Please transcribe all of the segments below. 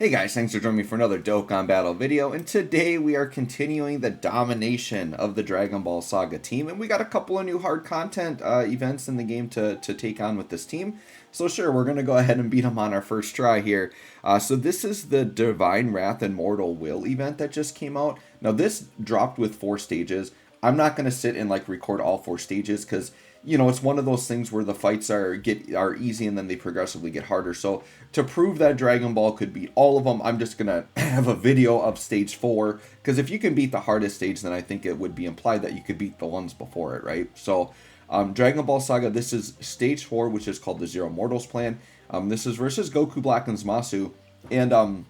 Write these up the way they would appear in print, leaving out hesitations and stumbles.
Hey guys, thanks for joining me for another Dokkan Battle video, and today we are continuing the domination of the Dragon Ball Saga team, and we got a couple of new hard content events in the game to take on with this team. So sure, we're going to go ahead and beat them on our first try here. So this is the Divine Wrath and Mortal Will event that just came out. Now this dropped with 4 stages. I'm not going to sit and record all 4 stages because it's one of those things where the fights are easy and then they progressively get harder. So to prove that Dragon Ball could beat all of them, I'm just gonna have a video of stage 4, because if you can beat the hardest stage, then I think it would be implied that you could beat the ones before it, right? So Dragon Ball Saga, this is stage 4, which is called the Zero Mortals plan. This is versus Goku Black and Zamasu, and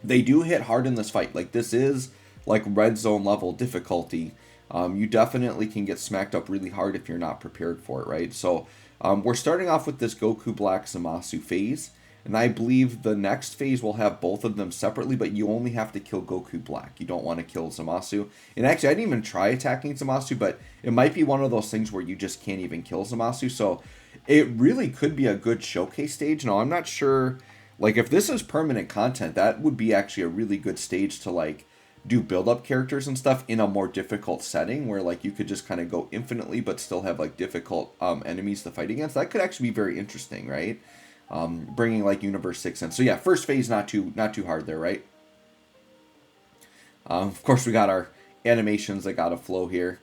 they do hit hard in this fight. This is red zone level difficulty. You definitely can get smacked up really hard if you're not prepared for it, right? So we're starting off with this Goku Black Zamasu phase, and I believe the next phase will have both of them separately, but you only have to kill Goku Black. You don't want to kill Zamasu. And actually, I didn't even try attacking Zamasu, but it might be one of those things where you just can't even kill Zamasu. So it really could be a good showcase stage. Now, I'm not sure, if this is permanent content, that would be actually a really good stage to, do build-up characters and stuff in a more difficult setting where you could just kind of go infinitely but still have difficult enemies to fight against. That could actually be very interesting, right? Bringing Universe 6 in. So yeah, first phase not too hard there, right? Of course, we got our animations that gotta flow here.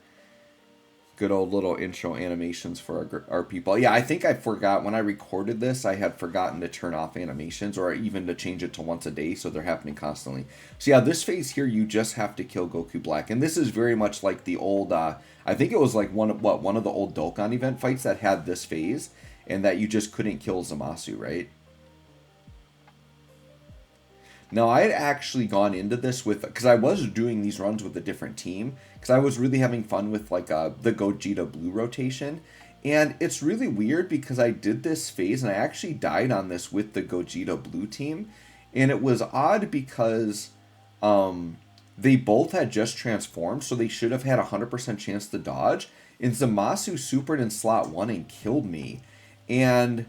Good old little intro animations for our people. Yeah, I think I forgot when I recorded this, I had forgotten to turn off animations or even to change it to once a day, so they're happening constantly. So yeah, this phase here, you just have to kill Goku Black. And this is very much like the old, I think it was one of the old Dokkan event fights that had this phase, and that you just couldn't kill Zamasu, right? Now, I had actually gone into this with, because I was doing these runs with a different team, because I was really having fun with the Gogeta Blue rotation. And it's really weird because I did this phase and I actually died on this with the Gogeta Blue team. And it was odd because they both had just transformed, so they should have had a 100% chance to dodge. And Zamasu supered in slot 1 and killed me. And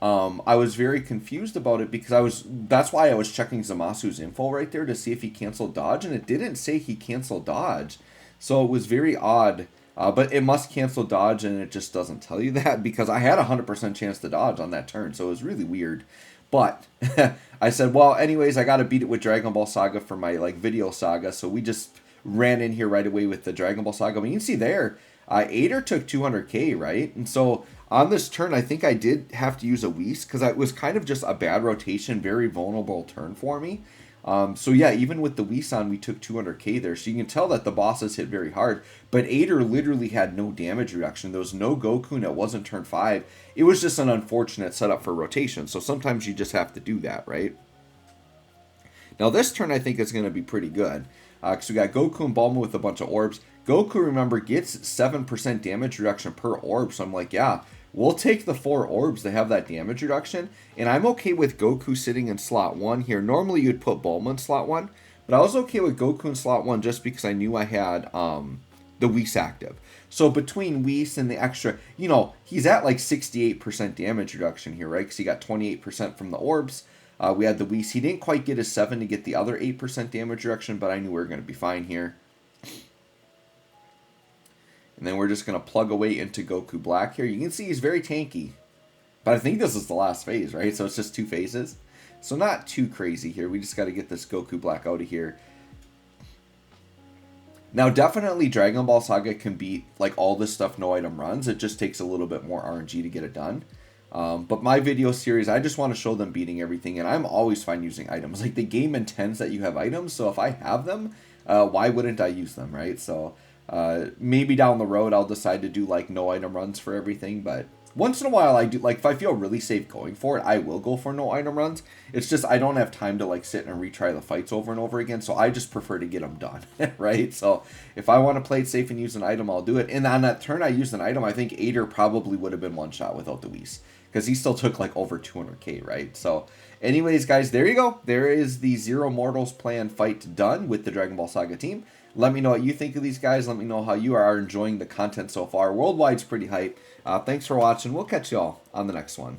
I was very confused about it because that's why I was checking Zamasu's info right there to see if he canceled dodge, and it didn't say he canceled dodge. So it was very odd, but it must cancel dodge, and it just doesn't tell you that because I had a 100% chance to dodge on that turn, so it was really weird. But I said, well, anyways, I got to beat it with Dragon Ball Saga for my video saga, so we just ran in here right away with the Dragon Ball Saga. I mean, you can see there, Ader took 200k, right? And so on this turn, I think I did have to use a Whis because it was kind of just a bad rotation, very vulnerable turn for me. So yeah, even with the Whis on, we took 200k there. So you can tell that the bosses hit very hard. But Ader literally had no damage reduction. There was no Goku, and it wasn't turn 5. It was just an unfortunate setup for rotation. So sometimes you just have to do that, right? Now this turn I think is going to be pretty good. Because we got Goku and Bulma with a bunch of orbs. Goku, remember, gets 7% damage reduction per orb. So I'm like, yeah, we'll take the 4 orbs to have that damage reduction. And I'm okay with Goku sitting in slot 1 here. Normally you'd put Bulma in slot 1. But I was okay with Goku in slot 1 just because I knew I had the Whis active. So between Whis and the extra, he's at 68% damage reduction here, right? Because he got 28% from the orbs. We had the Whis. He didn't quite get his 7 to get the other 8% damage reduction, but I knew we were going to be fine here. And then we're just going to plug away into Goku Black here. You can see he's very tanky. But I think this is the last phase, right? So it's just 2 phases. So not too crazy here. We just got to get this Goku Black out of here. Now, definitely Dragon Ball Saga can beat all this stuff no item runs. It just takes a little bit more RNG to get it done. But my video series, I just want to show them beating everything, and I'm always fine using items. The game intends that you have items, so if I have them, why wouldn't I use them, right? So maybe down the road I'll decide to do no item runs for everything, but once in a while I do, if I feel really safe going for it, I will go for no item runs. It's just I don't have time to sit and retry the fights over and over again, so I just prefer to get them done, right? So if I want to play it safe and use an item, I'll do it. And on that turn I used an item, I think Ader probably would have been one shot without the Whis, because he still took over 200k, right? So anyways, guys, there you go. There is the Zero Mortals plan fight done with the Dragon Ball Saga team. Let me know what you think of these guys. Let me know how you are enjoying the content so far. Worldwide's pretty hype. Thanks for watching. We'll catch you all on the next one.